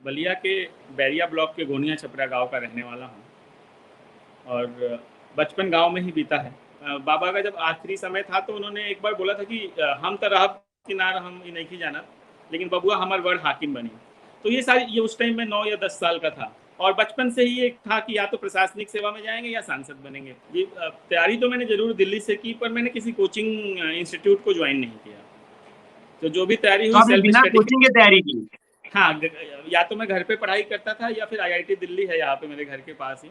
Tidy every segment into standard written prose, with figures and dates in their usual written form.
बलिया के बैरिया ब्लॉक के गोनिया छपरा गांव का रहने वाला हूँ और बचपन गांव में ही बीता है। बाबा का जब आखिरी समय था तो उन्होंने एक बार बोला था कि हम तो रहब किनार हम ई नहीं जाना, लेकिन बबुआ हमार बड़ हाकिम बनी। तो ये उस टाइम में 9 या 10 साल का था और बचपन से ही एक था कि या तो प्रशासनिक सेवा में जाएंगे या सांसद बनेंगे। ये तैयारी तो मैंने जरूर दिल्ली से की, पर मैंने किसी कोचिंग इंस्टीट्यूट को ज्वाइन नहीं किया। तो जो भी तैयारी तो हुई आपने सेल्फ बिना स्टडी। कोचिंग के तैयारी की? हाँ, या तो मैं घर पे पढ़ाई करता था या फिर आईआईटी दिल्ली है यहाँ पे मेरे घर के पास ही,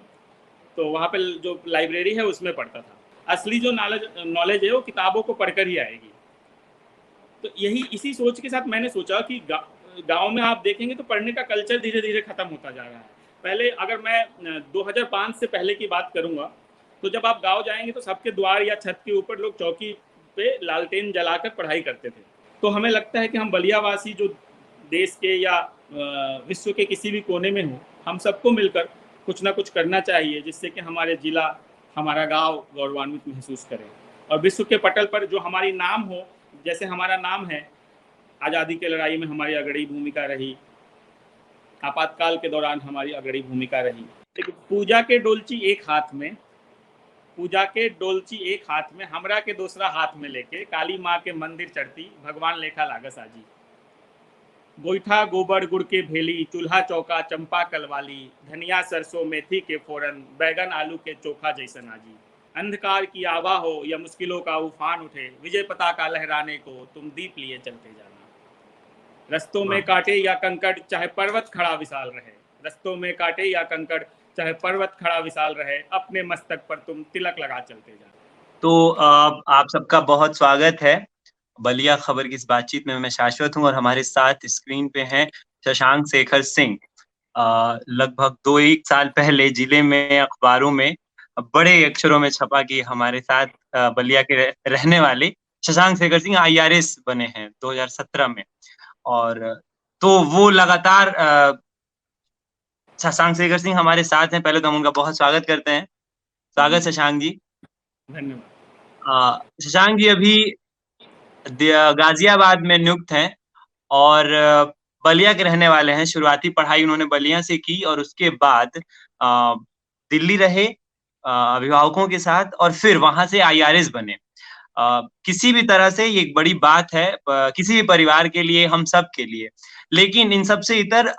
तो वहाँ पे जो लाइब्रेरी है उसमें पढ़ता था। असली जो नॉलेज नॉलेज है वो किताबों को पढ़कर ही आएगी। तो यही इसी सोच के साथ मैंने सोचा कि गांव में आप देखेंगे तो पढ़ने का कल्चर धीरे धीरे खत्म होता जा रहा है। पहले अगर मैं 2005 से पहले की बात करूंगा तो जब आप गांव जाएंगे तो सबके द्वार या छत के ऊपर लोग चौकी पे लालटेन जलाकर पढ़ाई करते थे। तो हमें लगता है कि हम बलियावासी जो देश के या विश्व के किसी भी कोने में हो, हम सबको मिलकर कुछ ना कुछ करना चाहिए जिससे कि हमारे जिला, हमारा गांव गौरवान्वित महसूस करे और विश्व के पटल पर जो हमारी नाम हो। जैसे हमारा नाम है, आज़ादी की लड़ाई में हमारी अग्रणी भूमिका रही, आपातकाल के दौरान हमारी अग्रणी भूमिका रही। लेकिन पूजा के डोलची एक हाथ में हमरा के दूसरा हाथ में लेके काली माँ के मंदिर चढ़ती भगवान लेखा लागस आजी। गोईठा गोबर गुड़ के भेली, चूल्हा चौका चंपा कलवाली, धनिया सरसों मेथी के फोरन, बैगन आलू के चोखा जैसन आजी। अंधकार की आवा हो या मुश्किलों का उफान उठे, विजय पताका लहराने को तुम दीप लिए चलते जाना। रस्तों में कांटे या कंकड़ चाहे पर्वत खड़ा विशाल रहे, रस्तों में कांटे या कंकड़ चाहे पर्वत खड़ा विशाल रहे, अपने मस्तक पर तुम तिलक लगा चलते जाना। तो आप सबका बहुत स्वागत है बलिया खबर की इस बातचीत में। मैं शाश्वत हूं और हमारे साथ स्क्रीन पे हैं शशांक शेखर सिंह। लगभग 2-1 साल पहले जिले में अखबारों में बड़े अक्षरों में छपा कि हमारे साथ बलिया के रहने वाले शशांक शेखर सिंह आईआरएस बने हैं 2017 में। और तो वो लगातार शशांक शेखर सिंह हमारे साथ हैं। पहले तो हम उनका बहुत स्वागत करते हैं। स्वागत शशांक जी। धन्यवाद। शशांक जी अभी गाजियाबाद में नियुक्त हैं और बलिया के रहने वाले हैं। शुरुआती पढ़ाई उन्होंने बलिया से की और उसके बाद दिल्ली रहे अभिभावकों के साथ और फिर वहां से आईआरएस बने। किसी भी तरह से ये एक बड़ी बात है किसी भी परिवार के लिए, हम सब के लिए। लेकिन इन सबसे इतर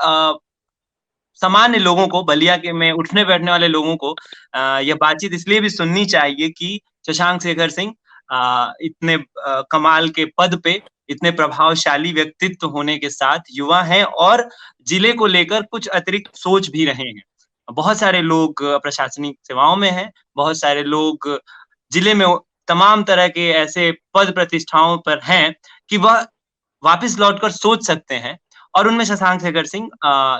सामान्य लोगों को, बलिया के में उठने बैठने वाले लोगों को यह बातचीत इसलिए भी सुननी चाहिए कि शशांक शेखर सिंह इतने कमाल के पद पे, इतने प्रभावशाली व्यक्तित्व होने के साथ युवा हैं और जिले को लेकर कुछ अतिरिक्त सोच भी रहे हैं। बहुत सारे लोग प्रशासनिक सेवाओं में हैं, बहुत सारे लोग जिले में तमाम तरह के ऐसे पद प्रतिष्ठाओं पर हैं कि वह वापस लौटकर सोच सकते हैं और उनमें शशांक शेखर सिंह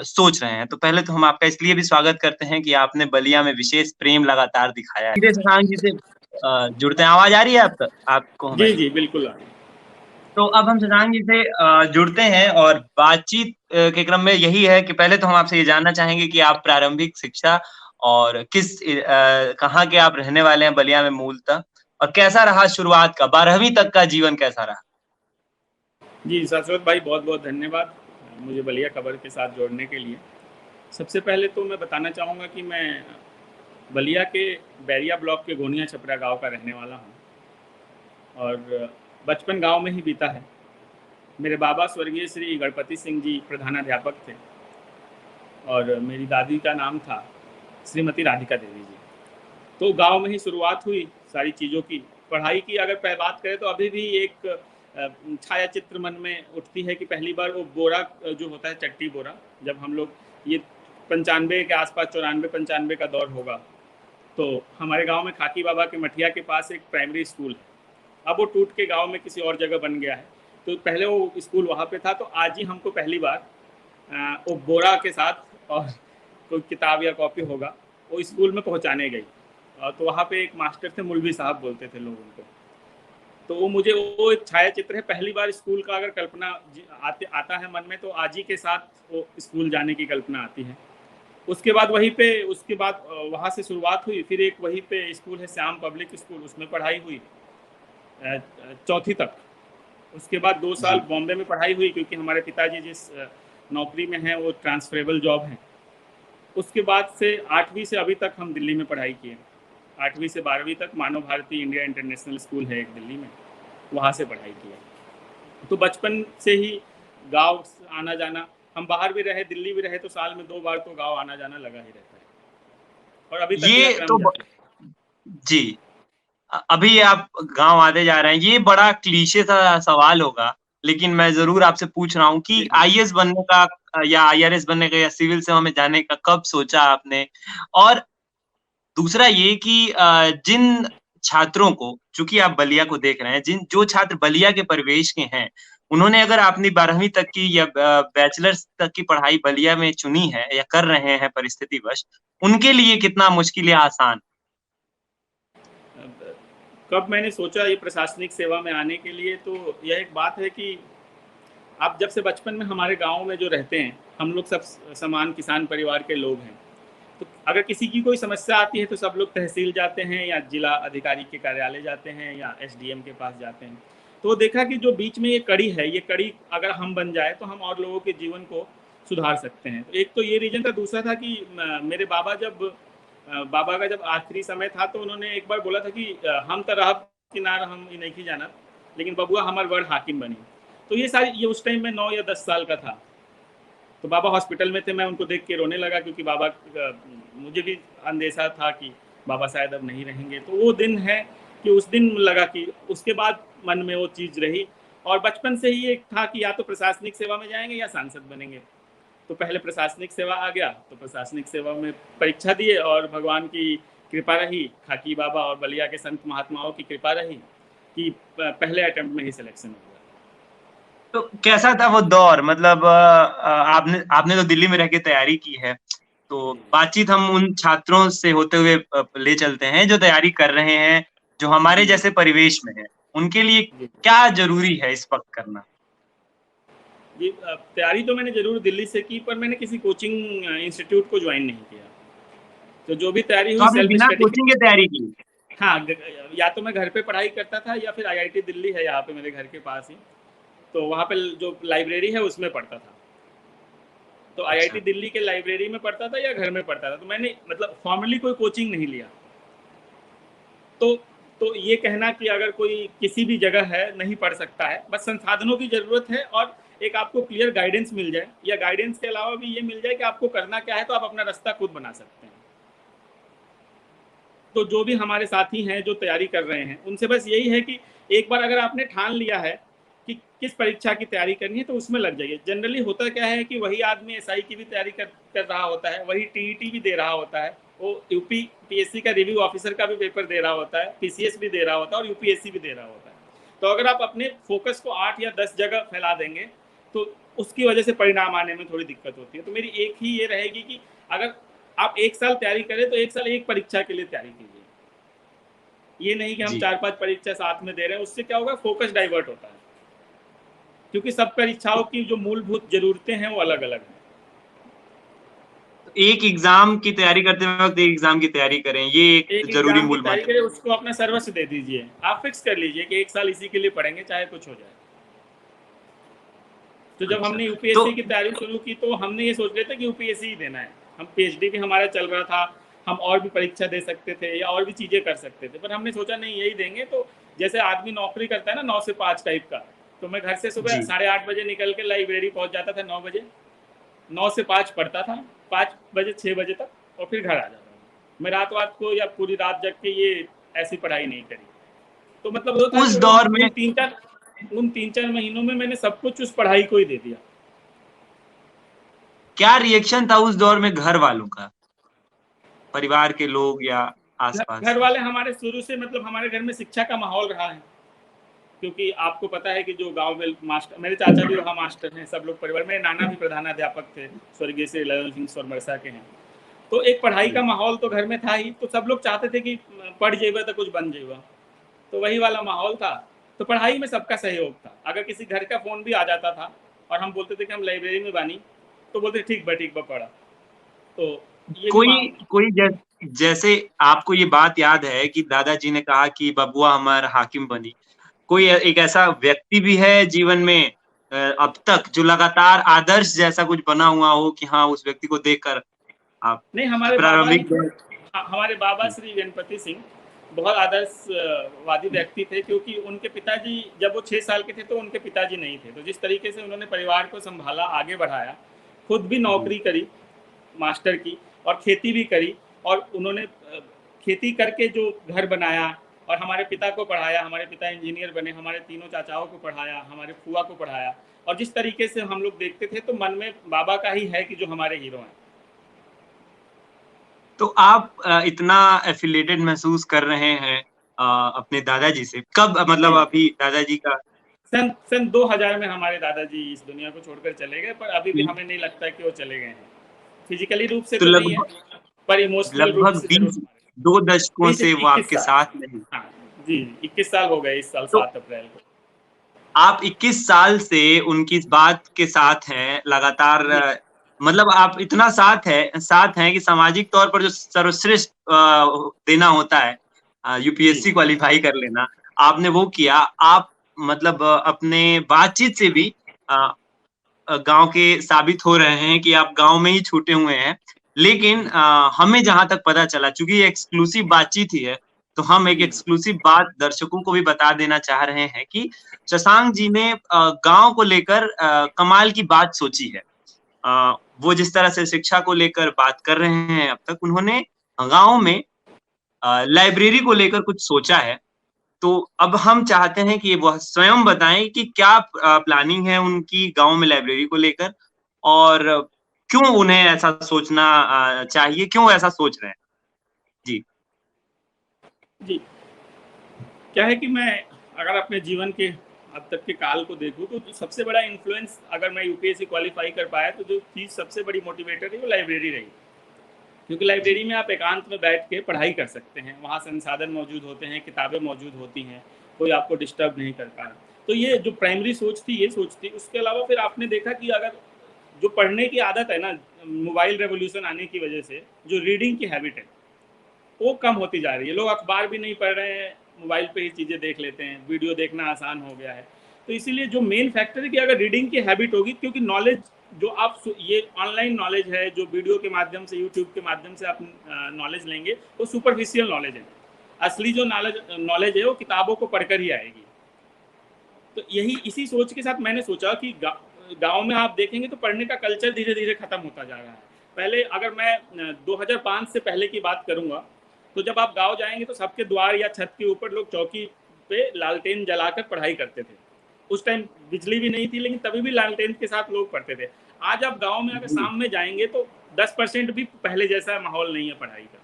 सोच रहे हैं। तो पहले तो हम आपका इसलिए भी स्वागत करते हैं कि आपने बलिया में विशेष प्रेम लगातार दिखाया है। शशांक जी से जुड़ते हैं। आवाज आ रही है आपको जी हमारी? जी बिल्कुल आ रही है। तो अब हम शशांक जी से जुड़ते हैं और बातचीत के क्रम में यही है कि पहले तो हम आपसे ये जानना चाहेंगे कि आप प्रारंभिक शिक्षा और कहाँ के आप रहने वाले हैं बलिया में मूलतः, और कैसा रहा शुरुआत का 12वीं तक का जीवन कैसा रहा? जी शाश्वत भाई, बहुत बहुत धन्यवाद मुझे बलिया खबर के साथ जोड़ने के लिए। सबसे पहले तो मैं बताना चाहूँगा कि मैं बलिया के बैरिया ब्लॉक के गोनिया छपरा गांव का रहने वाला हूँ और बचपन गांव में ही बीता है। मेरे बाबा स्वर्गीय श्री गणपति सिंह जी प्रधानाध्यापक थे और मेरी दादी का नाम था श्रीमती राधिका देवी जी। तो गांव में ही शुरुआत हुई सारी चीज़ों की। पढ़ाई की अगर बात करें तो अभी भी एक छाया चित्र मन में उठती है कि पहली बार वो बोरा जो होता है, चट्टी बोरा, जब हम लोग ये 95 के आसपास, 94-95 का दौर होगा, तो हमारे गांव में खाकी बाबा के मठिया के पास एक प्राइमरी स्कूल है। अब वो टूट के गांव में किसी और जगह बन गया है, तो पहले वो स्कूल वहाँ पे था। तो आज ही हमको पहली बार वो बोरा के साथ और कोई किताब या कॉपी होगा वो स्कूल में पहुँचाने गई। तो वहाँ पे एक मास्टर थे, मुलवी साहब बोलते थे लोग उनको। तो वो एक छाया चित्र है। पहली बार स्कूल का अगर कल्पना आता है मन में तो आज ही के साथ वो स्कूल जाने की कल्पना आती है। उसके बाद वहाँ से शुरुआत हुई। फिर एक वहीं पे स्कूल है श्याम पब्लिक स्कूल, उसमें पढ़ाई हुई 4वीं तक। उसके बाद 2 साल बॉम्बे में पढ़ाई हुई क्योंकि हमारे पिताजी जिस नौकरी में हैं वो ट्रांसफरेबल जॉब हैं। उसके बाद से 8वीं से अभी तक हम दिल्ली में पढ़ाई किए। 8वीं से 12वीं तक मानव भारती इंडिया इंटरनेशनल स्कूल है एक दिल्ली में, वहाँ से पढ़ाई किया। तो बचपन से ही गाँव आना जाना, हम बाहर भी रहे, दिल्ली भी रहे, तो साल में 2 बार तो गाँव आना जाना लगा ही रहता है, और अभी तक यह ये क्रम तो जारी है। जी, अभी आप गाँव आते जा रहे हैं, ये बड़ा क्लीशे सा सवाल होगा, लेकिन मैं ज़रूर आपसे पूछ रहा हूँ कि बिल्कुल। आईएएस बनने का या आईआरएस बनने का या सिविल सेवा में जाने का कब सोचा आपने? और दूसरा ये कि जिन छात्रों को, चूँकि आप बलिया को देख रहे हैं, जो छात्र बलिया के परिवेश के हैं, उन्होंने अगर अपनी 12वीं तक की या बैचलर्स तक की पढ़ाई बलिया में चुनी है या कर रहे हैं परिस्थितिवश, उनके लिए कितना मुश्किल या आसान? कब मैंने सोचा ये प्रशासनिक सेवा में आने के लिए, तो यह एक बात है कि आप जब से बचपन में हमारे गाँव में जो रहते हैं, हम लोग सब समान किसान परिवार के लोग हैं। तो अगर किसी की कोई समस्या आती है तो सब लोग तहसील जाते हैं या जिला अधिकारी के कार्यालय जाते हैं या एसडीएम के पास जाते हैं। तो देखा कि जो बीच में ये कड़ी है, ये कड़ी अगर हम बन जाए तो हम और लोगों के जीवन को सुधार सकते हैं। तो एक तो ये रीज़न था, दूसरा था कि मेरे बाबा का जब आखिरी समय था तो उन्होंने एक बार बोला था कि हम तो रहब किनार हम ई नहीं जाना, लेकिन बबुआ हमार बड़ हाकिम बनी। तो ये उस टाइम में 9 या 10 साल का था। तो बाबा हॉस्पिटल में थे, मैं उनको देख के रोने लगा, क्योंकि बाबा मुझे भी अंदेशा था कि बाबा शायद अब नहीं रहेंगे। तो वो दिन है कि उस दिन लगा कि उसके बाद मन में वो चीज़ रही, और बचपन से ही एक था कि या तो प्रशासनिक सेवा में जाएंगे या सांसद बनेंगे। तो पहले प्रशासनिक सेवा आ गया, तो प्रशासनिक सेवा में परीक्षा दिए, और भगवान की कृपा रही, खाकी बाबा और बलिया के संत महात्माओं की कृपा रही कि पहले अटेम्प्ट में ही सिलेक्शन हो गया। तो कैसा था वो दौर? मतलब आपने आपने तो दिल्ली में रह के तैयारी की है, तो बातचीत हम उन छात्रों से होते हुए ले चलते हैं जो तैयारी कर रहे हैं, जो हमारे जी जैसे परिवेश में हैं। उनके लिए जी क्या ज़रूरी है इस वक़्त करना? जी। तैयारी तो मैंने ज़रूर दिल्ली से की, पर मैंने किसी कोचिंग इंस्टीट्यूट को ज्वाइन नहीं किया। तो जो भी तैयारी तो हुई आपने सेल्फ बिना स्टडी। कोचिंग के तैयारी की? हाँ, या तो मैं घर पे पढ़ाई करता था या फिर आईआईटी दिल्ली है यहाँ पे मेरे घर के पास ही, तो वहाँ पे जो लाइब्रेरी है उसमें पढ़ता था। तो आईआईटी अच्छा। दिल्ली के लाइब्रेरी में पढ़ता था या घर में पढ़ता था, तो मैंने मतलब फॉर्मली कोई कोचिंग नहीं लिया। तो तो ये कहना कि अगर कोई किसी भी जगह है नहीं पढ़ सकता है, बस संसाधनों की ज़रूरत है, और एक आपको क्लियर गाइडेंस मिल जाए, या गाइडेंस के अलावा भी ये मिल जाए कि आपको करना क्या है, तो आप अपना रास्ता खुद बना सकते हैं। तो जो भी हमारे साथी हैं जो तैयारी कर रहे हैं, उनसे बस यही है कि एक बार अगर आपने ठान लिया है कि किस परीक्षा की तैयारी करनी है, तो उसमें लग जाइए। जनरली होता क्या है कि वही आदमी एसआई की भी तैयारी कर रहा होता है, वही टीईटी भी दे रहा होता है, वो यूपी पीएससी का रिव्यू ऑफिसर का भी पेपर दे रहा होता है, पीसीएस भी दे रहा होता है, और यूपीएससी भी दे रहा होता है। तो अगर आप अपने फोकस को 8 या 10 जगह फैला देंगे, तो उसकी वजह से परिणाम आने में थोड़ी दिक्कत होती है। तो मेरी एक ही ये रहेगी कि अगर आप 1 साल तैयारी करें तो 1 साल एक परीक्षा के लिए तैयारी कीजिए। ये नहीं कि हम जी। 4-5 परीक्षा साथ में दे रहे हैं, उससे क्या होगा, फोकस डाइवर्ट होता है, क्योंकि सब परीक्षाओं की जो मूलभूत ज़रूरतें हैं वो अलग-अलग हैं। तो एक एग्ज़ाम की तैयारी करते वक़्त एक एग्ज़ाम की तैयारी करें, ये एक एक ज़रूरी एग्ज़ाम की मूल तैयारी मंत्र करें, है। उसको अपना सर्वस्व दे दीजिए। आप फिक्स कर लीजिए कि 1 साल इसी के लिए पढ़ेंगे, चाहे कुछ हो जाए। तो जब अच्छा, हमने तो यूपीएससी की तैयारी शुरू की, तो हमने ये सोच रहे थे कि यूपीएससी ही देना है। हम पीएचडी भी हमारा चल रहा था, हम और भी परीक्षा दे सकते थे या और भी चीज़ें कर सकते थे, पर हमने सोचा नहीं यही देंगे। तो जैसे आदमी नौकरी करता है ना 9 से 5 टाइप का, तो मैं घर से सुबह जी। 8:30 बजे निकल के लाइब्रेरी पहुंच जाता था 9 बजे, 9 से 5 पढ़ता था, 5 बजे 6 बजे तक, और फिर घर आ जाता था। मैं रात को या पूरी रात जग के ये ऐसी पढ़ाई नहीं करी। तो मतलब वो था कि उस दौर में उन 3-4 महीनों में मैंने सब कुछ उस पढ़ाई को ही दे दिया। क्या रिएक्शन था उस दौर में घर वालों का? परिवार के लोग या आस-पास घर के? वाले हमारे शुरू से, मतलब हमारे घर में शिक्षा का माहौल रहा है, क्योंकि आपको पता है कि जो गांव में मास्टर, मेरे चाचा भी वहाँ मास्टर हैं, सब लोग परिवार, मेरे नाना भी प्रधानाध्यापक थे, स्वर्गीय श्री ललन सिंह सोरमरसा के हैं। तो एक पढ़ाई का जी। माहौल तो घर में था ही, तो सब लोग चाहते थे कि पढ़ जेबा तो कुछ बन जेबा, तो वही वाला माहौल था। तो पढ़ाई में सबका सहयोग था। अगर किसी घर का फ़ोन भी आ जाता था और हम बोलते थे कि हम लाइब्रेरी में बानी, तो बोलते ठीक बा पढ़ा। तो ये भी कोई माहौल। कोई जैसे आपको ये बात याद है कि दादाजी ने कहा कि बबुआ हमार हाकिम बनी। कोई एक ऐसा व्यक्ति भी है जीवन में अब तक जो लगातार आदर्श जैसा कुछ बना हुआ हो कि हाँ उस व्यक्ति को देखकर आप नहीं, हमारे बाबा ही प्रारंभिक हमारे बाबा श्री गणपति सिंह बहुत आदर्शवादी व्यक्ति थे, क्योंकि उनके पिताजी जब वो 6 साल के थे तो उनके पिताजी नहीं थे। तो जिस तरीके से उन्होंने परिवार को संभाला, आगे बढ़ाया, खुद भी नौकरी करी मास्टर की और खेती भी करी, और उन्होंने खेती करके जो घर बनाया और हमारे पिता को पढ़ाया, हमारे पिता इंजीनियर बने, हमारे तीनों चाचाओं को पढ़ाया, हमारे फूआ को पढ़ाया, और जिस तरीके से हम लोग देखते थे तो मन में बाबा का ही है कि जो हमारे हीरो हैं। तो आप इतना एफिलिएटेड महसूस कर रहे हैं अपने दादाजी से कब, मतलब जी, अभी दादाजी का सन 2000 में हमारे दादाजी इस दुनिया को छोड़कर चले गए, पर अभी भी हमें नहीं लगता कि वो चले गए हैं। फिजिकली रूप से तो तो नहीं है, लगभग पर इमोशनल रूप लगभग से जरूर 20 हमारे। 2 दशकों 20 से वो 21 आपके साल साथ नहीं। हाँ जी, 21 साल हो गए इस साल तो 7 अप्रैल को। आप 21 साल से उनकी इस बात के साथ हैं लगातार, जी मतलब आप इतना साथ हैं कि सामाजिक तौर पर जो सर्वश्रेष्ठ देना होता है, जी यूपीएससी क्वालिफाई कर लेना, आपने वो किया। आप मतलब अपने बातचीत से भी गांव के साबित हो रहे हैं कि आप गांव में ही छूटे हुए हैं। लेकिन जी हमें जहां तक पता चला, चूंकि ये एक्सक्लूसिव बातचीत ही है, तो हम एक जी एक्सक्लूसिव बात दर्शकों को भी बता देना चाह रहे हैं कि शशांक जी ने गांव को लेकर कमाल की बात सोची है। वो जिस तरह से शिक्षा को लेकर बात कर रहे हैं, अब तक उन्होंने गांव में लाइब्रेरी को लेकर कुछ सोचा है। तो अब हम चाहते हैं कि वो स्वयं बताएं कि क्या प्लानिंग है उनकी गांव में लाइब्रेरी को लेकर, और क्यों उन्हें ऐसा सोचना चाहिए, क्यों ऐसा सोच रहे हैं। जी। जी। क्या है कि मैं अगर अपने जीवन के अब तक के काल को देखूं तो सबसे बड़ा इन्फ्लुएंस, अगर मैं यूपीएससी क्वालिफाई कर पाया तो जो चीज़ सबसे बड़ी मोटिवेटर है वो लाइब्रेरी रही। क्योंकि जी। लाइब्रेरी में आप एकांत में बैठ के पढ़ाई कर सकते हैं, वहाँ संसाधन मौजूद होते हैं, किताबें मौजूद होती हैं, कोई आपको डिस्टर्ब नहीं कर पाए। तो ये जो प्राइमरी सोच थी ये सोच थी। उसके अलावा फिर आपने देखा कि अगर जो पढ़ने की आदत है ना, मोबाइल रेवोल्यूशन आने की वजह से जो रीडिंग की हैबिट है वो कम होती जा रही है। लोग अखबार भी नहीं पढ़ रहे हैं, मोबाइल पे ही चीज़ें देख लेते हैं, वीडियो देखना आसान हो गया है। तो इसीलिए जो मेन फैक्टर है कि अगर रीडिंग की हैबिट होगी, क्योंकि नॉलेज जो आप ये ऑनलाइन नॉलेज है जो वीडियो के माध्यम से, यूट्यूब के माध्यम से आप नॉलेज लेंगे, वो सुपरफिशियल नॉलेज है। असली जो नॉलेज नॉलेज है वो किताबों को पढ़कर ही आएगी। तो यही इसी सोच के साथ मैंने सोचा कि गांव में आप देखेंगे तो पढ़ने का कल्चर धीरे धीरे खत्म होता जा रहा है। पहले अगर मैं 2005 से पहले की बात करूंगा, तो जब आप गांव जाएंगे तो सबके द्वार या छत के ऊपर लोग चौकी पे लालटेन जलाकर पढ़ाई करते थे। उस टाइम बिजली भी नहीं थी, लेकिन तभी भी लालटेन के साथ लोग पढ़ते थे। आज आप गांव में अगर जी। शाम में जाएंगे तो 10% भी पहले जैसा माहौल नहीं है पढ़ाई का।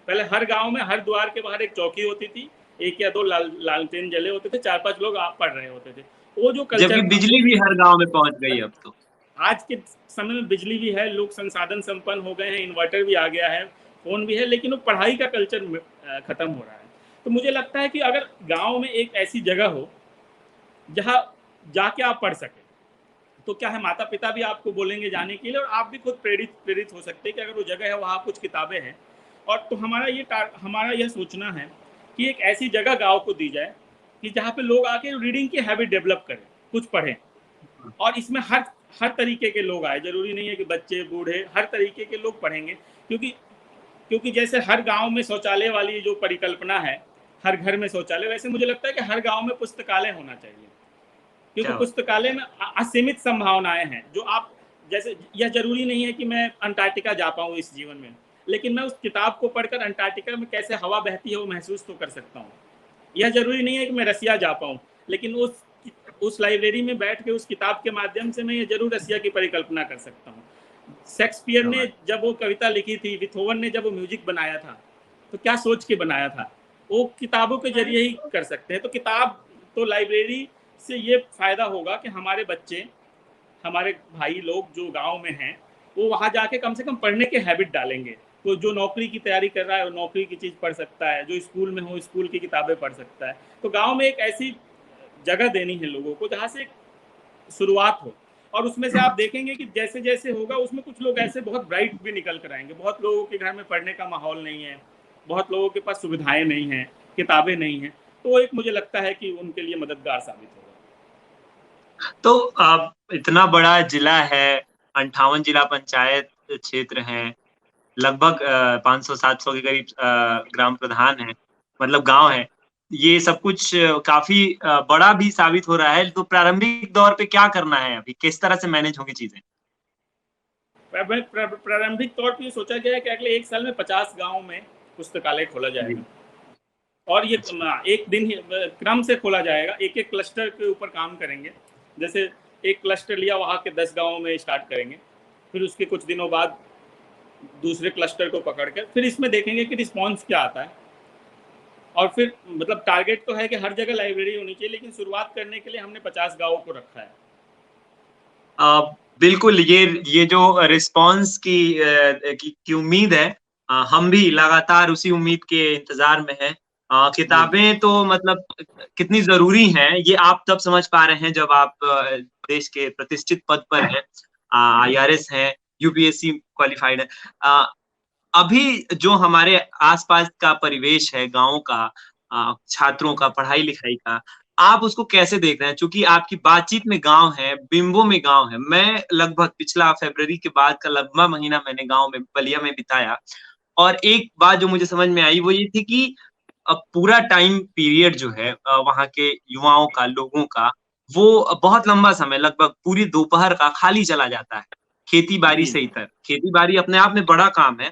पहले हर गांव में हर द्वार के बाहर एक चौकी होती थी, एक या दो लालटेन जले होते थे, 4-5 लोग आप पढ़ रहे होते थे। वो जो जबकि कल्चर था वो बिजली भी चीज़ हर गांव में पहुंच गई अब तो। आज के समय में बिजली भी है, लोग संसाधन संपन्न हो गए हैं, इन्वर्टर भी आ गया है, फ़ोन भी है, लेकिन वो पढ़ाई का कल्चर ख़त्म हो रहा है। तो मुझे लगता है कि अगर गाँव में एक ऐसी जगह हो, जहाँ जाके आप पढ़ सकें, तो क्या है, माता-पिता भी आपको बोलेंगे जाने के लिए और आप भी खुद प्रेरित प्रेरित हो सकते हैं कि अगर वो जगह है, वहाँ कुछ किताबें हैं। और तो हमारा यह सोचना है कि एक ऐसी जगह गाँव को दी जाए, कि जहाँ पे लोग आके रीडिंग की हैबिट डेवलप करें, कुछ पढ़ें। और इसमें हर हर तरीके के लोग आए, ज़रूरी नहीं है कि बच्चे, बूढ़े, हर तरीके के लोग पढ़ेंगे। क्योंकि क्योंकि जैसे हर गाँव में शौचालय वाली जो परिकल्पना है, हर घर में शौचालय, वैसे मुझे लगता है कि हर गाँव में पुस्तकालय होना चाहिए। क्योंकि क्या बात। पुस्तकालय में असीमित संभावनाएं हैं, जो आप जैसे, यह जरूरी नहीं है कि मैं अंटार्कटिका जा पाऊँ इस जीवन में, लेकिन मैं उस किताब को पढ़कर अंटार्कटिका में कैसे हवा बहती है वो महसूस तो कर सकता हूँ। यह जरूरी नहीं है कि मैं रसिया जा पाऊँ, लेकिन उस लाइब्रेरी में बैठ के उस किताब के माध्यम से मैं ये जरूर रसिया की परिकल्पना कर सकता हूँ। शेक्सपियर क्या ने बात। जब वो कविता लिखी थी, बिथोवन ने जब वो म्यूजिक बनाया था, तो क्या सोच के बनाया था, वो किताबों के जरिए ही कर सकते हैं। तो किताब, तो लाइब्रेरी से ये फायदा होगा कि हमारे बच्चे, हमारे भाई लोग जो गांव में हैं, वो वहाँ जाके कम से कम पढ़ने के हैबिट डालेंगे। तो जो नौकरी की तैयारी कर रहा है वो नौकरी की चीज़ पढ़ सकता है, जो स्कूल में हो स्कूल की किताबें पढ़ सकता है। तो गांव में एक ऐसी जगह देनी है लोगों को जहाँ से शुरुआत हो। और उसमें से आप देखेंगे कि जैसे जैसे होगा उसमें कुछ लोग ऐसे बहुत ब्राइट भी निकल कर आएंगे। बहुत लोगों के घर में पढ़ने का माहौल नहीं है, बहुत लोगों के पास सुविधाएं नहीं हैं, किताबें नहीं हैं, तो एक मुझे लगता है कि उनके लिए मददगार साबित होगा। तो इतना बड़ा जिला है, 58 जिला पंचायत क्षेत्र हैं, लगभग 500-700 के करीब ग्राम प्रधान हैं, मतलब गाँव हैं। ये सब कुछ काफ़ी बड़ा भी साबित हो रहा है, तो प्रारंभिक दौर पे क्या करना है अभी? किस तरह से मैनेज होंगी चीज़ें? प्रारंभिक तौर पे ये सोचा गया है कि अगले 1 साल में 50 गाँव में पुस्तकालय खोला जी, जाएगा। और ये अच्छा। एक दिन ही क्रम से खोला जाएगा, एक-एक क्लस्टर के ऊपर काम करेंगे। जैसे एक क्लस्टर लिया, वहाँ के 10 गाँवों में स्टार्ट करेंगे, फिर उसके कुछ दिनों बाद दूसरे क्लस्टर को पकड़ कर फिर इसमें देखेंगे कि रिस्पॉन्स क्या आता है। और फिर मतलब टारगेट तो है कि हर जगह लाइब्रेरी होनी चाहिए, लेकिन शुरुआत करने के लिए हमने 50 गाँवों को रखा है। बिल्कुल, ये जो रिस्पॉन्स की उम्मीद है, हम भी लगातार उसी उम्मीद के इंतज़ार में हैं। जी, जी। किताबें तो मतलब कितनी ज़रूरी हैं, ये आप तब समझ पा रहे हैं जब आप देश के प्रतिष्ठित पद पर हैं, आईआरएस हैं, यूपीएससी क्वालिफाइड हैं। अभी जो हमारे आस-पास का परिवेश है गाँव का, छात्रों का, पढ़ाई-लिखाई का, आप उसको कैसे देख रहे हैं? चूँकि आपकी बातचीत में गाँव है, बिंबों में गाँव है। मैं लगभग पिछला फ़रवरी के बाद का लंबा महीना मैंने गाँव में, बलिया में बिताया, और एक बात जो मुझे समझ में आई वो ये थी कि पूरा टाइम पीरियड जो है वहाँ के युवाओं का, लोगों का, वो बहुत लंबा समय, लगभग पूरी दोपहर का खाली चला जाता है, खेती-बाड़ी जी, से जी। इतर। खेती-बाड़ी अपने आप में बड़ा काम है,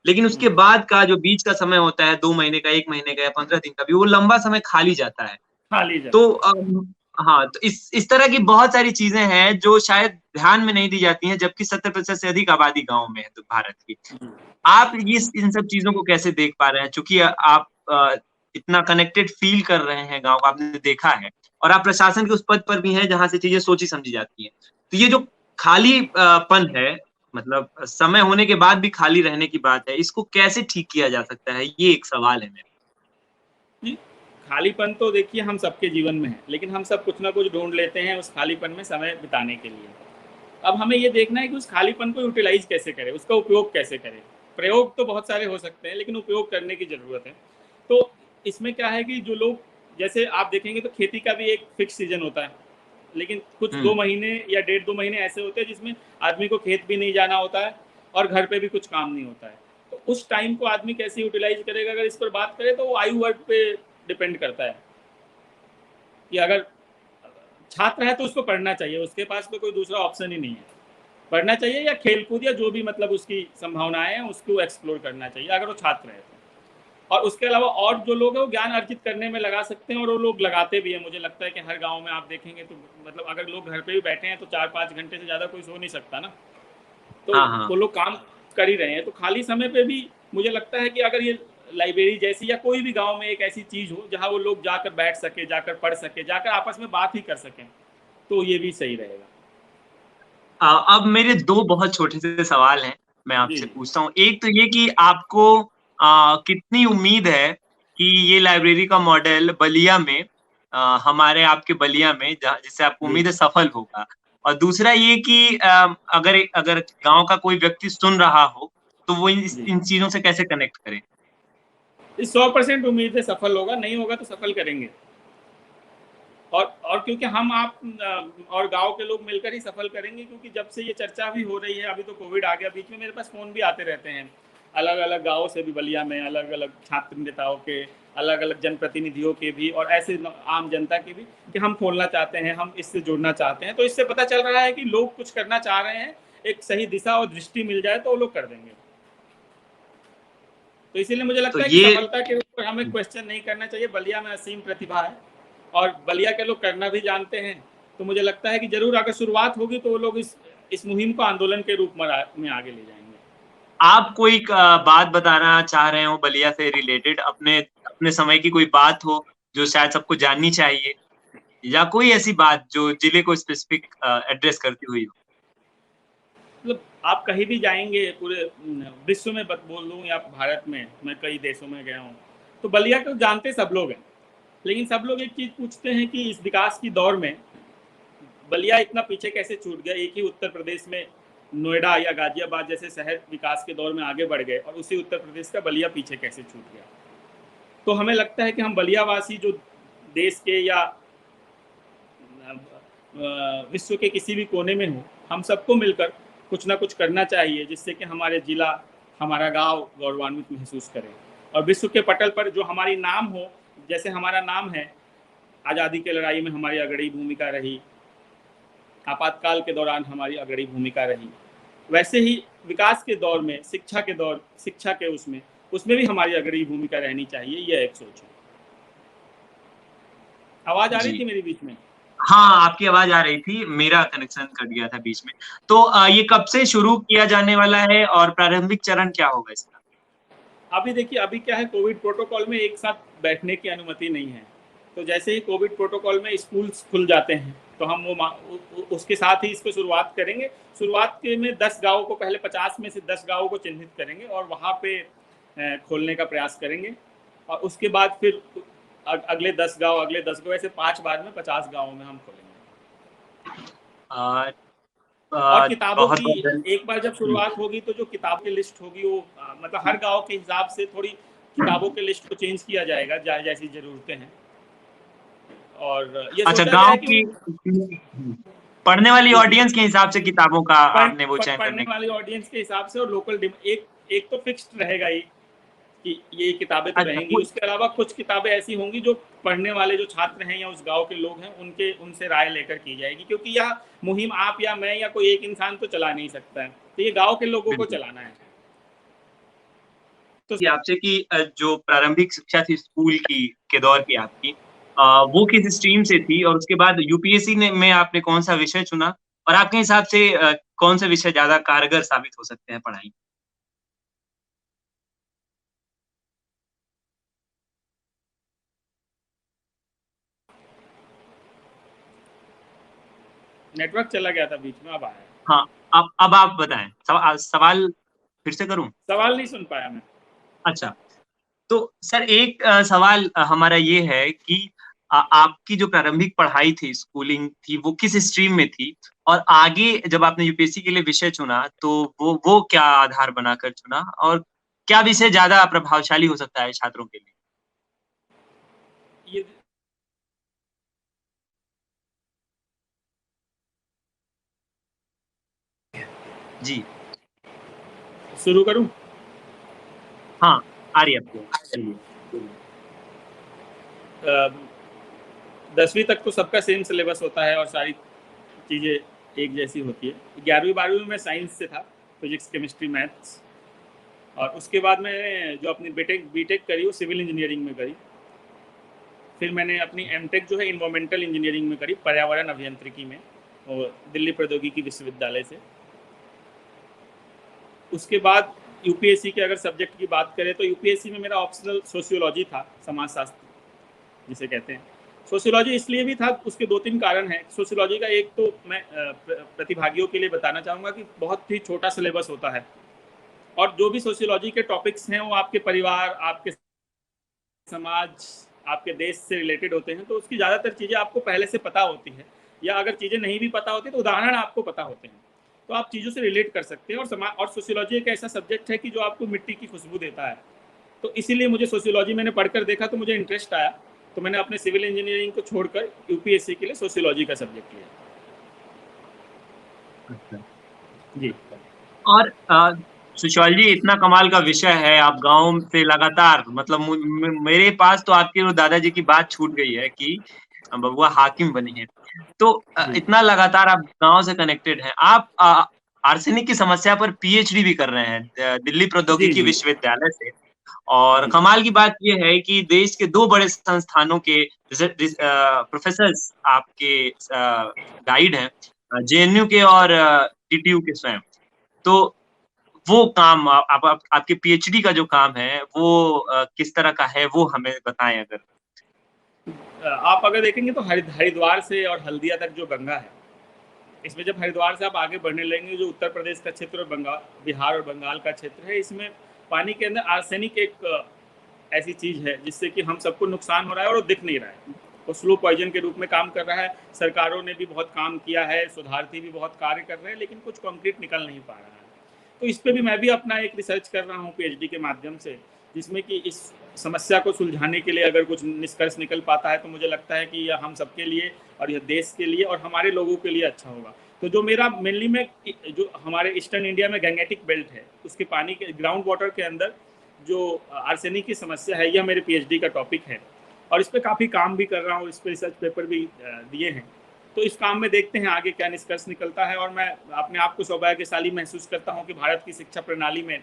लेकिन हुँ, उसके बाद का जो बीच का समय होता है, 2 महीने का, 1 महीने का या 15 दिन का भी, वो लंबा समय खाली जाता है। खाली तो जाता है। हाँ, तो इस तरह की बहुत सारी चीज़ें हैं जो शायद ध्यान में नहीं दी जाती हैं, जबकि 70% से अधिक आबादी गाँव में है तो भारत की। जी। आप ये इन सब चीज़ों को कैसे देख पा रहे हैं? चूँकि आप इतना कनेक्टेड फ़ील कर रहे हैं गाँव का, आपने देखा है, और आप प्रशासन के उस पद पर भी हैं जहाँ से चीज़ें सोची-समझी जाती हैं। तो ये जो खाली पन है, मतलब समय होने के बाद भी खाली रहने की बात है, इसको कैसे ठीक किया जा सकता है? ये एक सवाल है मेरा। जी, खालीपन तो देखिए हम सबके जीवन में है, लेकिन हम सब कुछ ना कुछ ढूँढ लेते हैं उस खालीपन में समय बिताने के लिए। अब हमें ये देखना है कि उस खालीपन को यूटिलाइज़ कैसे करें, उसका उपयोग कैसे करें। प्रयोग तो बहुत सारे हो सकते हैं, लेकिन उपयोग करने की ज़रूरत है। तो इसमें क्या है कि जो लोग, जैसे आप देखेंगे तो खेती का भी एक फ़िक्स सीज़न होता है, लेकिन कुछ हुँ, 2 महीने या डेढ़ 2 महीने ऐसे होते हैं जिसमें आदमी को खेत भी नहीं जाना होता है और घर पे भी कुछ काम नहीं होता है। तो उस टाइम को आदमी कैसे यूटिलाइज़ करेगा, अगर इस पर बात करें तो वो आयु वर्ग पे डिपेंड करता है कि अगर छात्र है तो उसको पढ़ना चाहिए, उसके पास तो कोई दूसरा ऑप्शन ही नहीं है। पढ़ना चाहिए या खेल-कूद या जो भी मतलब उसकी संभावनाएँ हैं, उसको एक्सप्लोर करना चाहिए अगर वो छात्र है तो। और उसके अलावा और जो लोग हैं, वो ज्ञान अर्जित करने में लगा सकते हैं और वो लोग लगाते भी हैं। मुझे लगता है कि हर गाँव में आप देखेंगे तो मतलब अगर लोग घर पे भी बैठे हैं, तो 4-5 घंटे से ज़्यादा कोई सो नहीं सकता ना। तो हाँ, हाँ। वो लोग काम कर ही रहे हैं। तो खाली समय पे भी मुझे लगता है कि अगर ये लाइब्रेरी जैसी या कोई भी गाँव में एक ऐसी चीज़ हो, जहाँ वो लोग जाकर बैठ सकें, जाकर पढ़ सकें, जाकर आपस में बात ही कर सकें, तो ये भी सही रहेगा। अब मेरे 2 बहुत छोटे से सवाल हैं, मैं जी, आपसे जी। पूछता हूँ। एक तो ये कि आपको कितनी उम्मीद है कि ये लाइब्रेरी का मॉडल बलिया में, हमारे आपके बलिया में, जहाँ जिससे आपको जी, उम्मीद है सफल होगा? और दूसरा ये कि अगर अगर गाँव का कोई व्यक्ति सुन रहा हो, तो वो जी। इन चीज़ों से कैसे कनेक्ट करे? इस 100% उम्मीद है सफल होगा, नहीं होगा तो सफल करेंगे। और क्योंकि हम आप और गाँव के लोग मिलकर ही सफल करेंगे, क्योंकि जब से ये चर्चा भी हो रही है, अभी तो कोविड आ गया बीच में, मेरे पास फ़ोन भी आते रहते हैं। अलग-अलग गाँव से भी, बलिया में अलग-अलग छात्र नेताओं के, अलग-अलग जनप्रतिनिधियों के भी और ऐसे न आम जनता के भी, कि हम खोलना चाहते हैं, हम इससे जुड़ना चाहते हैं। तो इससे पता चल रहा है कि लोग कुछ करना चाह रहे हैं, एक सही दिशा और दृष्टि मिल जाए तो वो लोग कर देंगे। तो इसीलिए मुझे तो लगता है कि ये सफलता के ऊपर हमें क्वेश्चन नहीं करना चाहिए। बलिया में असीम प्रतिभा है और बलिया के लोग करना भी जानते हैं। तो मुझे लगता है कि ज़रूर अगर शुरुआत होगी तो वो लोग इस मुहिम को आंदोलन के रूप में आगे ले जाएँगे। आप कोई बात बताना चाह रहे हो बलिया से रिलेटेड, अपने अपने समय की कोई बात हो, जो शायद सबको जाननी चाहिए? या कोई ऐसी बात जो जिले को स्पेसिफिक एड्रेस करती हुई हो? मतलब आप कहीं भी जाएँगे पूरे विश्व में बत बोल दूँ या भारत में, मैं कई देशों में गया हूँ, तो बलिया को जानते सब लोग हैं। लेकिन सब लोग एक चीज़ पूछते हैं कि इस विकास की दौर में बलिया इतना पीछे कैसे छूट गया? एक ही उत्तर प्रदेश में नोएडा या गाज़ियाबाद जैसे शहर विकास के दौर में आगे बढ़ गए और उसी उत्तर प्रदेश का बलिया पीछे कैसे छूट गया? तो हमें लगता है कि हम बलियावासी जो देश के या विश्व के किसी भी कोने में हो, हम सबको मिलकर कुछ ना कुछ करना चाहिए, जिससे कि हमारे ज़िला, हमारा गाँव गौरवान्वित महसूस करे। और विश्व के पटल पर जो हमारी नाम हो, जैसे हमारा नाम है, आज़ादी की लड़ाई में हमारी अग्रणी भूमिका रही, आपातकाल के दौरान हमारी अग्रणी भूमिका रही, वैसे ही विकास के दौर में, शिक्षा के उसमें भी हमारी अग्रणी भूमिका रहनी चाहिए, यह एक सोच है। आवाज़ आ रही जी। थी मेरी बीच में? हाँ, आपकी आवाज़ आ रही थी, मेरा कनेक्शन कट गया था बीच में। तो ये कब से शुरू किया जाने वाला है और प्रारंभिक चरण क्या होगा इसका? अभी देखिए, अभी क्या है, कोविड प्रोटोकॉल में एक साथ बैठने की अनुमति नहीं है। तो जैसे ही कोविड प्रोटोकॉल में स्कूल्स खुल जाते हैं, तो हम उसके साथ ही इसको शुरुआत करेंगे। शुरुआत के में 10 गाँवों को, पहले 50 में से 10 गाँवों को चिन्हित करेंगे और वहाँ पे खोलने का प्रयास करेंगे। और उसके बाद फिर अगले 10 गाँव, ऐसे 5 बार में 50 गाँवों में हम खोलेंगे। अ और किताबों की बहुत-बहुत धन्य एक बार जब शुरुआत होगी, तो जो किताब की लिस्ट होगी वो मतलब हर गांव के हिसाब से थोड़ी किताबों के लिस्ट को चेंज किया जाएगा, जैसी ज़रूरतें हैं। और ये अच्छा, सोचा गया गाँव है कि की पढ़ने वाली जी, जी। ऑडियंस के हिसाब से किताबों का आपने वो चयन पढ़ने करने की। वाली ऑडियंस के हिसाब से, और लोकल एक तो फिक्स्ड रहेगा ही कि ये किताबें तो अच्छा, रहेंगी। उसके अलावा कुछ किताबें ऐसी होंगी जो पढ़ने वाले जो छात्र हैं या उस गांव के लोग हैं, उनसे राय लेकर की जाएगी, क्योंकि यह मुहिम आप या मैं या कोई एक इंसान तो चला नहीं सकता है, तो ये गांव के लोगों को बिल्कुल। चलाना है। तो कि आपसे कि जो प्रारंभिक शिक्षा थी स्कूल की के दौर की आपकी, वो किस स्ट्रीम से थी और उसके बाद यूपीएससी ने में आपने कौन-सा विषय चुना? और आपके हिसाब से कौन से विषय ज़्यादा कारगर साबित हो सकते हैं पढ़ाई में? नेटवर्क चला गया था बीच में, अब आया। हाँ, अब आप बताएँ। सवाल फिर से करूँ? सवाल नहीं सुन पाया मैं। अच्छा। तो सर एक सवाल हमारा ये है कि आपकी जो प्रारंभिक पढ़ाई थी, स्कूलिंग थी, वो किस स्ट्रीम में थी? और आगे जब आपने यूपीएससी के लिए विषय चुना, तो वो क्या आधार बनाकर चुना? और क्या विषय ज़्यादा प्रभावशाली हो सकता है छात्रों के लिए? ये जी। शुरू करूं? हाँ, आ रही है आपकी आवाज़, चलिए। 10वीं तक तो सबका सेम सिलेबस होता है और सारी चीज़ें एक जैसी होती है। 11वीं-12वीं में मैं साइंस से था, फिजिक्स, केमिस्ट्री, मैथ्स। और उसके बाद मैंने जो अपनी बीटेक करी वो सिविल इंजीनियरिंग में करी। फिर मैंने अपनी एमटेक जो है इन्वायरमेंटल इंजीनियरिंग में करी, पर्यावरण अभियांत्रिकी में, और दिल्ली प्रौद्योगिकी विश्वविद्यालय से। उसके बाद यूपीएससी के अगर सब्जेक्ट की बात करें, तो यूपीएससी में मेरा ऑप्शनल सोशियोलॉजी था, समाजशास्त्र जिसे कहते हैं। सोशियोलॉजी इसलिए भी था, उसके 2-3 कारण हैं। सोशियोलॉजी का एक तो मैं प्रतिभागियों के लिए बताना चाहूँगा कि बहुत ही छोटा सिलेबस होता है, और जो भी सोशियोलॉजी के टॉपिक्स हैं वो आपके परिवार, आपके समाज, आपके देश से रिलेटेड होते हैं, तो उसकी ज़्यादातर चीज़ें आपको पहले से पता होती हैं, या अगर चीज़ें नहीं भी पता होती तो उदाहरण आपको पता होते हैं, तो आप चीज़ों से रिलेट कर सकते हैं। और सोशियोलॉजी एक ऐसा सब्जेक्ट है कि जो आपको मिट्टी की खुशबू देता है, तो इसीलिए मुझे सोशियोलॉजी मैंने पढ़कर देखा तो मुझे इंटरेस्ट आया, तो मैंने अपने सिविल इंजीनियरिंग को छोड़कर यूपीएससी के लिए सोशियोलॉजी का सब्जेक्ट लिया। अच्छा। जी। और सोशियोलॉजी इतना कमाल का विषय है, आप गाँव से लगातार मतलब मेरे पास तो आपके वो दादाजी की बात छूट गई है कि बबुआ हाकिम बनी है। तो जी। इतना लगातार आप गाँव से कनेक्टेड हैं। आप आर्सेनिक की समस्या पर पीएचडी भी कर रहे हैं दिल्ली जी। प्रौद्योगिकी जी। विश्वविद्यालय से। और जी। कमाल की बात ये है कि देश के 2 बड़े संस्थानों के प्रोफ़ेसर्स आपके गाइड हैं, जेएनयू के और टीटीयू के स्वयं। तो वो काम आपके पीएचडी का जो काम है, वो किस तरह का है, वो हमें बताएँ अगर? आप अगर देखेंगे तो हरिद्वार से और हल्दिया तक जो गंगा है, इसमें जब हरिद्वार से आप आगे बढ़ने लगेंगे, जो उत्तर प्रदेश का क्षेत्र और बिहार और बंगाल का क्षेत्र है, इसमें पानी के अंदर आर्सेनिक एक ऐसी चीज़ है जिससे कि हम सबको नुकसान हो रहा है और वो दिख नहीं रहा है। वो स्लो पॉइजन के रूप में काम कर रहा है। सरकारों ने भी बहुत काम किया है, शोधार्थी भी बहुत कार्य कर रहे हैं, लेकिन कुछ कॉन्क्रीट निकल नहीं पा रहा है। तो इस पे भी मैं भी अपना एक रिसर्च कर रहा हूँ पीएचडी के माध्यम से, जिसमें कि इस समस्या को सुलझाने के लिए अगर कुछ निष्कर्ष निकल पाता है तो मुझे लगता है कि यह हम सबके लिए और यह देश के लिए और हमारे लोगों के लिए अच्छा होगा। तो जो मेरा मेनली में जो हमारे ईस्टर्न इंडिया में गैंगेटिक बेल्ट है, उसके पानी के ग्राउंड वाटर के अंदर जो आर्सेनिक की समस्या है, यह मेरे पीएचडी का टॉपिक है और इस पर काफ़ी काम भी कर रहा हूँ, इस पर रिसर्च पेपर भी दिए हैं। तो इस काम में देखते हैं आगे क्या निष्कर्ष निकलता है और मैं अपने आप को सौभाग्यशाली महसूस करता हूँ कि भारत की शिक्षा प्रणाली में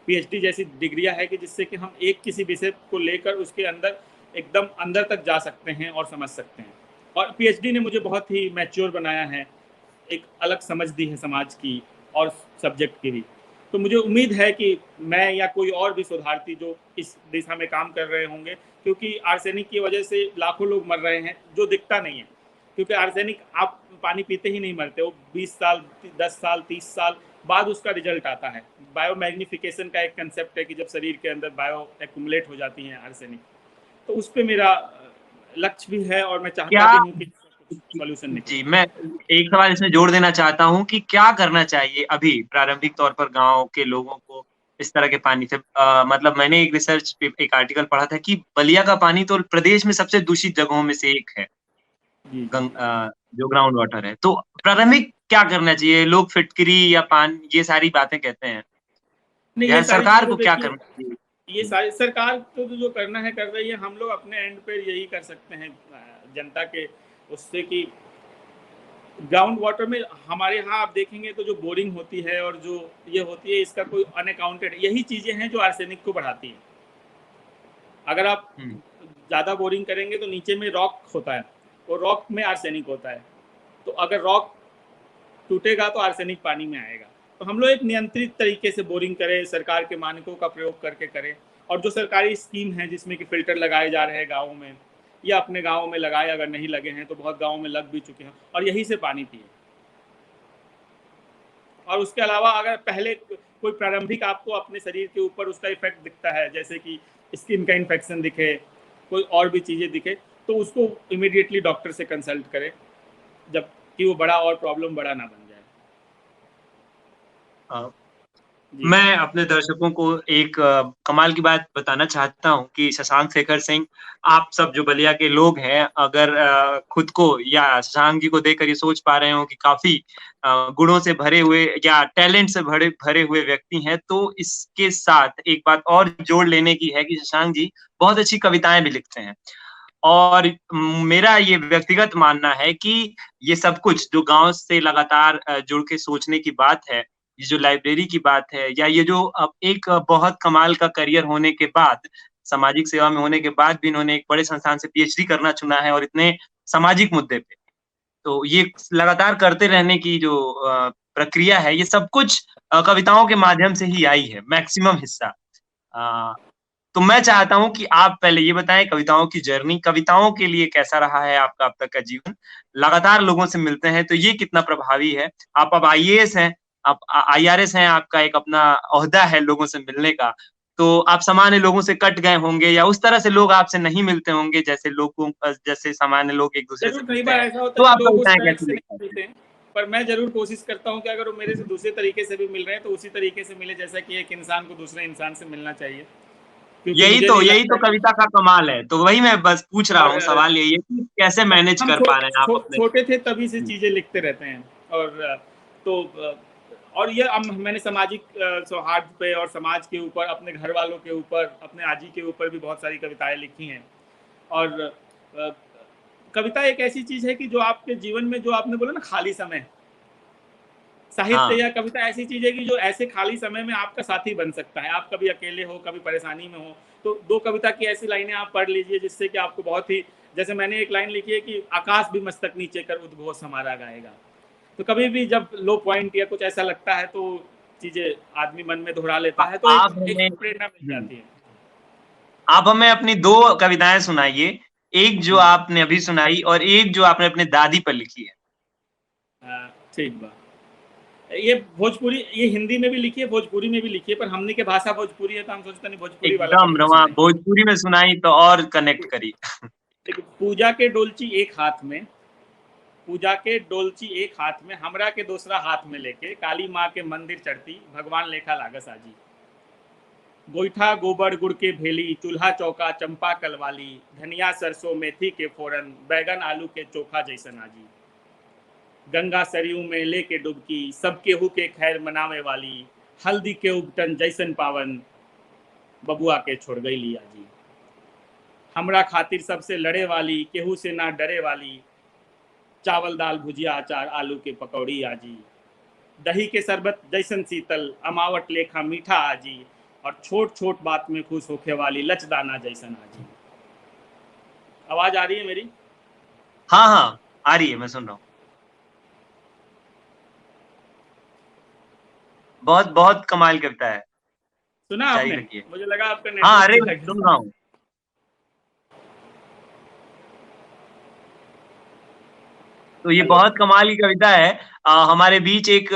पीएचडी जैसी डिग्रियां है कि जिससे कि हम एक किसी विषय को लेकर उसके अंदर एकदम अंदर तक जा सकते हैं और समझ सकते हैं। और पीएचडी ने मुझे बहुत ही मैच्योर बनाया है, एक अलग समझ दी है समाज की और सब्जेक्ट की भी। तो मुझे उम्मीद है कि मैं या कोई और भी शोधार्थी जो इस दिशा में काम कर रहे होंगे, क्योंकि आर्सेनिक की वजह से लाखों लोग मर रहे हैं जो दिखता नहीं है। क्योंकि आर्सेनिक आप पानी पीते ही नहीं मरते, वो 20 साल 10 साल 30 साल बाद उसका रिजल्ट आता है। बायो मैग्निफिकेशन का एक कंसेप्ट है कि जब शरीर के अंदर बायो एक्यूमुलेट हो जाती है आर्सेनिक, तो उस पर मेरा लक्ष्य भी है और मैं चाहता क्या भी हूँ कि कुछ सॉल्यूशन निकले। जी, मैं एक सवाल इसमें जोड़ देना चाहता हूँ कि क्या करना चाहिए अभी प्रारंभिक तौर पर गाँव के लोगों को इस तरह के पानी से मतलब मैंने एक रिसर्च पे एक आर्टिकल पढ़ा था कि बलिया का पानी तो प्रदेश में सबसे दूषित जगहों में से एक है, जी जी जी। जो ग्राउंड वाटर है। तो प्रारंभिक क्या करना चाहिए? लोग फिटकरी या पान ये सारी बातें कहते हैं। नहीं, या ये सारी सरकार चीज़ें को तो क्या देखिए, करना चाहिए? ये सारी सरकार तो जो करना है कर रही है। हम लोग अपने एंड पे यही कर सकते हैं जनता के उससे कि ग्राउंड वाटर में हमारे यहाँ आप देखेंगे तो जो बोरिंग होती है और जो ये होती है, इसका कोई अनअकाउंटेड यही चीज़ें हैं जो आर्सेनिक को बढ़ाती हैं। अगर आप हुँ, ज़्यादा बोरिंग करेंगे तो नीचे में रॉक होता है, वो रॉक में आर्सेनिक होता है। तो अगर रॉक टूटेगा तो आर्सेनिक पानी में आएगा। तो हम लोग एक नियंत्रित तरीके से बोरिंग करें, सरकार के मानकों का प्रयोग करके करें। और जो सरकारी स्कीम है जिसमें कि फ़िल्टर लगाए जा रहे हैं गाँव में, या अपने गाँव में लगाए, अगर नहीं लगे हैं तो बहुत गाँव में लग भी चुके हैं, और यहीं से पानी पिए। और उसके अलावा अगर पहले कोई प्रारंभिक आपको अपने शरीर के ऊपर उसका इफेक्ट दिखता है, जैसे कि स्किन का इन्फेक्शन दिखे, कोई और भी चीज़ें दिखे, तो उसको इमीडिएटली डॉक्टर से कंसल्ट करें, जब कि वो बड़ा और प्रॉब्लम बड़ा ना बन जाए। अ जी मैं अपने दर्शकों को एक कमाल की बात बताना चाहता हूँ कि शशांक शेखर सिंह, आप सब जो बलिया के लोग हैं, अगर खुद को या शशांक जी को देखकर ये सोच पा रहे हो कि काफ़ी गुणों से भरे हुए या टैलेंट से भरे भरे हुए व्यक्ति हैं, तो इसके साथ एक बात और जोड़ लेने की है कि शशांक जी बहुत अच्छी कविताएँ भी लिखते हैं। और मेरा ये व्यक्तिगत मानना है कि ये सब कुछ जो गाँव से लगातार जुड़ के सोचने की बात है, ये जो लाइब्रेरी की बात है या ये जो अब एक बहुत कमाल का करियर होने के बाद, सामाजिक सेवा में होने के बाद भी इन्होंने एक बड़े संस्थान से पीएचडी करना चुना है और इतने सामाजिक मुद्दे पे। तो ये लगातार करते रहने की जो प्रक्रिया है, ये सब कुछ कविताओं के माध्यम से ही आई है, मैक्सिमम हिस्सा। अ, तो मैं चाहता हूँ कि आप पहले ये बताएँ कविताओं की जर्नी, कविताओं के लिए कैसा रहा है आपका अब तक का जीवन? लगातार लोगों से मिलते हैं, तो ये कितना प्रभावी है? आप अब आईएएस हैं, आप आईआरएस हैं, आपका एक अपना ओहदा है लोगों से मिलने का, तो आप सामान्य लोगों से कट गए होंगे या उस तरह से लोग आपसे नहीं मिलते होंगे, जैसे सामान्य लोग एक-दूसरे से ज़रूर, कई मिलते बार हैं। ऐसा होता तो है कि आप लोग उस कविताएँ तरह कैसे से लिख नहीं पाते हैं? मिलते हैं, पर मैं ज़रूर कोशिश करता हूँ कि अगर वो मेरे से दूसरे तरीके से भी मिल रहे हैं तो उसी तरीके से मिले जैसा कि एक इंसान को दूसरे इंसान से मिलना चाहिए, क्योंकि मुझे नहीं यही तो लगता कि कविता का कमाल है। तो वही मैं बस पूछ रहा और हूँ, सवाल यही है कि कैसे मैनेज हम कर पा रहे हैं आप अपने छोटे थे तभी से जी, चीज़ें लिखते रहते हैं। और तो और ये अब मैंने सामाजिक सौहार्द पे और समाज के ऊपर, अपने घर वालों के ऊपर, अपने आजी के ऊपर भी बहुत सारी कविताएं लिखी हैं। और कविता एक ऐसी चीज़ है कि जो आपके जीवन में, जो आपने बोला ना खाली समय, साहित्य हाँ, या कविता ऐसी चीज़ है कि जो ऐसे खाली समय में आपका साथी बन सकता है। आप कभी अकेले हो, कभी परेशानी में हो, तो 2 कविता की ऐसी लाइनें आप पढ़ लीजिए जिससे कि आपको बहुत ही, जैसे मैंने एक लाइन लिखी है कि आकाश भी मस्तक नीचे कर उद्घोष हमारा गाएगा। तो कभी भी जब लो पॉइंट या कुछ ऐसा लगता है तो चीज़ें आदमी मन में दोहरा लेता है, तो आप एक हमें प्रेरणा मिल जाती है। आप हमें अपनी 2 कविताएँ सुनाइए। एक जो जी। आपने अभी सुनाई और एक जो आपने अपनी दादी पर लिखी है। ठीक बा। ये भोजपुरी, ये हिंदी में भी लिखी है, भोजपुरी में भी लिखी है, पर हमनी के भाषा भोजपुरी है तो हम सोचते नहीं भोजपुरी वाला एकदम कविता रवाँ सुनाई। भोजपुरी में सुनाई तो और कनेक्ट करी। देखिए, पूजा के डोलची एक हाथ में, पूजा के डोलची एक हाथ में, हमरा के दूसरा हाथ में लेके काली माँ के मंदिर चढ़ती, भगवान लेखा लागस आजी। गोईठा गोबर गुड़ के भेली, चूल्हा चौका चंपा कलवाली, धनिया सरसों मेथी के फोरन, बैगन आलू के चोखा जैसन आजी। गंगा सरयू में लेके डुबकी, सब केहू के खैर मनावे वाली, हल्दी के उबटन जैसन पावन, बबुआ के छोड़ गई लिया जी। हमरा खातिर सबसे लड़े वाली, केहू से ना डरे वाली, चावल दाल भुजिया अचार आलू के पकौड़ी आजी। दही के शरबत जैसन शीतल, अमावट लेखा मीठा आजी, और छोट छोट बात में खुश होके वाली लचदाना जैसन आजी। आवाज आ रही है मेरी? हाँ हाँ, आ रही है, मैं सुन रहा हूँ। बहुत बहुत कमाल कविता है, सुना जारी आपने? रखिए। मुझे लगा आपका हाँ, नेटवर्क अरे चला सुन गया। रहा हूँ। तो ये बहुत कमाल की कविता है। हमारे बीच एक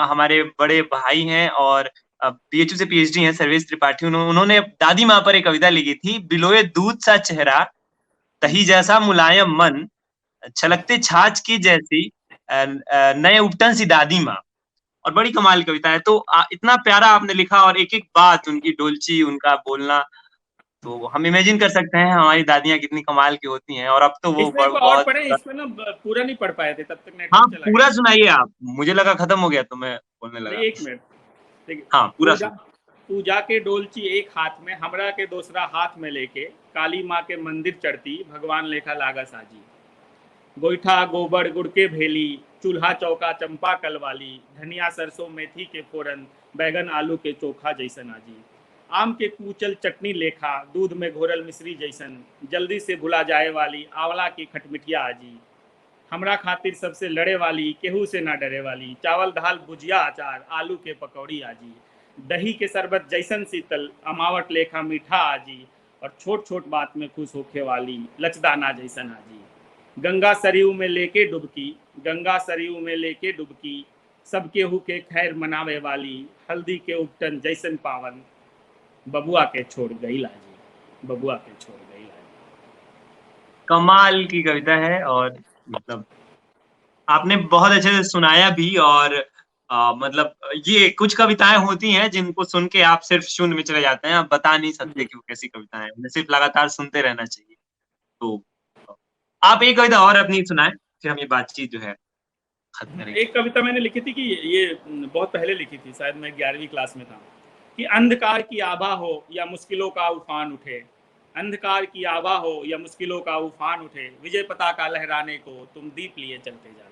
हमारे बड़े भाई हैं और बीएचयू से पीएचडी हैं, सर्वेश त्रिपाठी, उन्होंने दादी माँ पर एक कविता लिखी थी। बिलोए दूध सा चेहरा, दही जैसा मुलायम मन, छलकते छाछ की जैसी नए उपटन सी दादी माँ। और बड़ी कमाल की कविता है। तो इतना प्यारा आपने लिखा, और एक एक बात उनकी डोलची, उनका बोलना, तो हम इमेजिन कर सकते हैं हमारी दादियां कितनी कमाल की होती हैं। और अब तो वो इसमें एक और बहुत। पढ़े, इसमें ना पूरा नहीं पढ़ पाए थे, तब तक हाँ, नेटवर्क चला पूरा गया। सुनाइए आप, मुझे लगा खत्म हो गया तो मैं बोलने नहीं, लगा। एक मिनट। देखिए, हाँ, पूरा पूजा सुन। पूजा के डोलची एक हाथ में, हमरा के दूसरा हाथ में लेके, काली माँ के मंदिर चढ़ती, भगवान लेखा लागा साजी। गोईठा गोबर गुड़ के भेली, चूल्हा चौका चंपा कलवाली, धनिया सरसों मेथी के फोरन, बैगन आलू के चोखा जैसन आजी। आम के कूचल चटनी लेखा, दूध में घोरल मिश्री जैसन, जल्दी से भुला जाए वाली, आंवला की खटमिठिया आजी। हमरा खातिर सबसे लड़े वाली, केहू से ना डरे वाली, चावल दाल भुजिया अचार आलू के पकौड़ी आजी। दही के शरबत जैसन शीतल, अमावट लेखा मीठा आजी, और छोट छोट बात में खुश होखे वाली, लचदाना जैसन आजी। गंगा सरयू में लेके डुबकी, गंगा सरयू में लेके डुबकी, सब केहू के खैर मनावे वाली, हल्दी के उपटन जैसन पावन, बबुआ के छोड़ गई लाजी। बबुआ के छोड़ गई लाजी। कमाल की कविता है, और मतलब आपने बहुत अच्छे से सुनाया भी। और मतलब ये कुछ कविताएं होती हैं जिनको सुन के आप सिर्फ शून्य में चले जाते हैं, आप बता नहीं सकते जी। कि वो कैसी कविताएं हैं, उन्हें सिर्फ लगातार सुनते रहना चाहिए। तो आप एक कविता और अपनी सुनाएं, फिर हम ये बातचीत जो है खत्म करेंगे। एक कविता मैंने लिखी थी कि ये बहुत पहले लिखी थी, शायद मैं 11वीं क्लास में था, कि अंधकार की आभा हो या मुश्किलों का उफान उठे, अंधकार की आभा हो या मुश्किलों का उफान उठे, विजय पताका लहराने को तुम दीप लिए चलते जाना।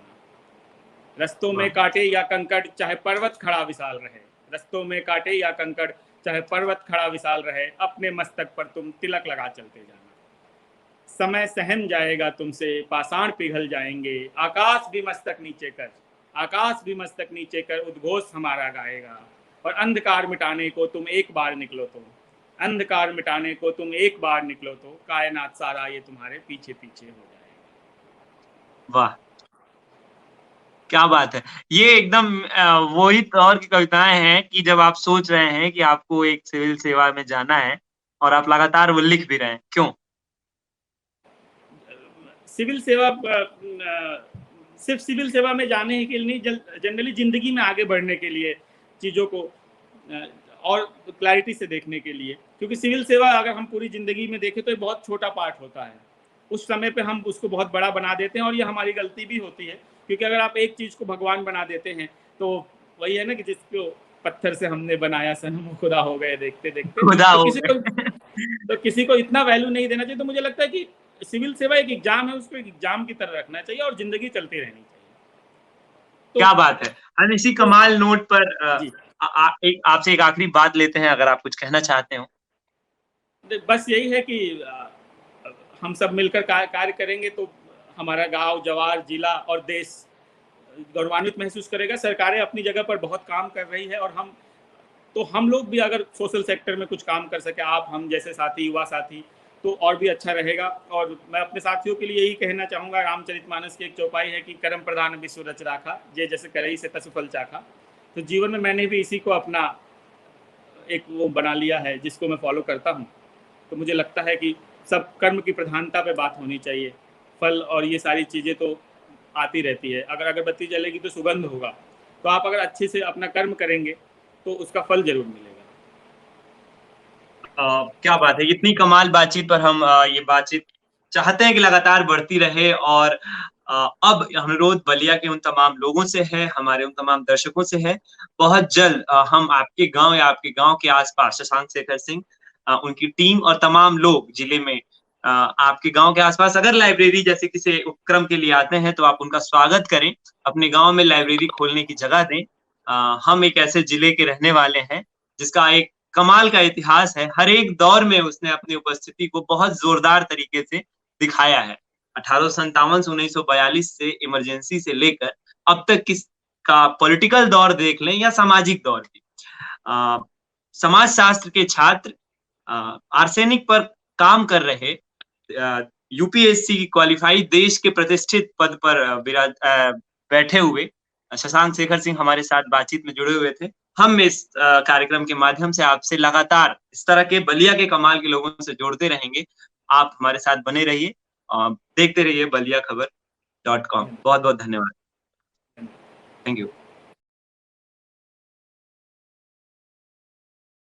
रस्तों में वाह। कांटे या कंकड़, चाहे पर्वत खड़ा विशाल रहे, रस्तों में कांटे या कंकड़, चाहे पर्वत खड़ा विशाल रहे, अपने मस्तक पर तुम तिलक लगा चलते जाना। समय सहम जाएगा तुमसे, पाषाण पिघल जाएंगे, आकाश भी मस्तक नीचे कर, आकाश भी मस्तक नीचे कर उद्घोष हमारा गाएगा। और अंधकार मिटाने को तुम एक बार निकलो तो, अंधकार मिटाने को तुम एक बार निकलो तो, कायनात सारा ये तुम्हारे पीछे पीछे हो जाएगा। वाह, क्या बात है। ये एकदम वही तौर की कविताएं हैं कि जब आप सोच रहे हैं कि आपको एक सिविल सेवा में जाना है, और आप लगातार वो लिख भी रहे हैं, क्यों? सिविल सेवा सिर्फ सिविल सेवा में जाने के लिए नहीं, जनरली ज़िंदगी में आगे बढ़ने के लिए, चीज़ों को और क्लैरिटी से देखने के लिए। क्योंकि सिविल सेवा अगर हम पूरी ज़िंदगी में देखें तो ये बहुत छोटा पार्ट होता है, उस समय पे हम उसको बहुत बड़ा बना देते हैं, और ये हमारी गलती भी होती है। क्योंकि अगर आप एक चीज़ को भगवान बना देते हैं, तो वही है ना कि जिसको पत्थर से हमने बनाया सनम खुदा हो गए देखते देखते। खुदा तो हो किसी को गए। तो किसी को इतना वैल्यू नहीं देना चाहिए। तो मुझे लगता है कि सिविल सेवा एक एग्जाम है, उसको एक एग्जाम की तरह रखना चाहिए, और जिंदगी चलती रहनी चाहिए। तो, क्या बात है। हम इसी तो कमाल नोट पर जी, एक आपसे एक आखिरी बात लेते हैं, अगर आप कुछ कहना चाहते हो। बस यही है कि हम सब मिलकर कार्य करेंगे तो हमारा गांव, जवार, जिला और देश गौरवान्वित महसूस करेगा। सरकारें अपनी जगह पर बहुत काम कर रही है, और हम लोग भी अगर सोशल सेक्टर में कुछ काम कर सके, आप हम जैसे साथी, युवा साथी, तो और भी अच्छा रहेगा। और मैं अपने साथियों के लिए यही कहना चाहूँगा, रामचरितमानस की एक चौपाई है कि कर्म प्रधान विश्व रच राखा, जे जैसे करई से तसु फल चाखा। तो जीवन में मैंने भी इसी को अपना एक वो बना लिया है, जिसको मैं फॉलो करता हूँ। तो मुझे लगता है कि सब कर्म की प्रधानता पे बात होनी चाहिए। फल और ये सारी चीज़ें तो आती रहती है, अगर अगरबत्ती जलेगी तो सुगंध होगा। तो आप अगर अच्छे से अपना कर्म करेंगे तो उसका फल जरूर मिलेगा। क्या बात है, इतनी कमाल बातचीत पर हम ये बातचीत चाहते हैं कि लगातार बढ़ती रहे। और अब अनुरोध बलिया के उन तमाम लोगों से है, हमारे उन तमाम दर्शकों से है, बहुत जल्द हम आपके गांव या आपके गांव के आसपास शशांक शेखर सिंह, उनकी टीम और तमाम लोग जिले में आपके गांव के आसपास अगर लाइब्रेरी जैसे किसी उपक्रम के लिए आते हैं तो आप उनका स्वागत करें, अपने गांव में लाइब्रेरी खोलने की जगह दें। हम एक ऐसे जिले के रहने वाले हैं जिसका एक कमाल का इतिहास है, हर एक दौर में उसने अपनी उपस्थिति को बहुत जोरदार तरीके से दिखाया है। 1857 से 1942 से इमरजेंसी से लेकर अब तक किस का पॉलिटिकल दौर देख लें या सामाजिक दौर भी, समाज शास्त्र के छात्र, आर्सेनिक पर काम कर रहे, यूपीएससी की क्वालिफाई देश के प्रतिष्ठित पद पर बैठे हुए शशांक शेखर सिंह हमारे साथ बातचीत में जुड़े हुए थे। हम इस कार्यक्रम के माध्यम से आपसे लगातार इस तरह के बलिया के कमाल के लोगों से जोड़ते रहेंगे। आप हमारे साथ बने रहिए, देखते रहिए बलिया खबर .com। बहुत बहुत धन्यवाद। Thank you.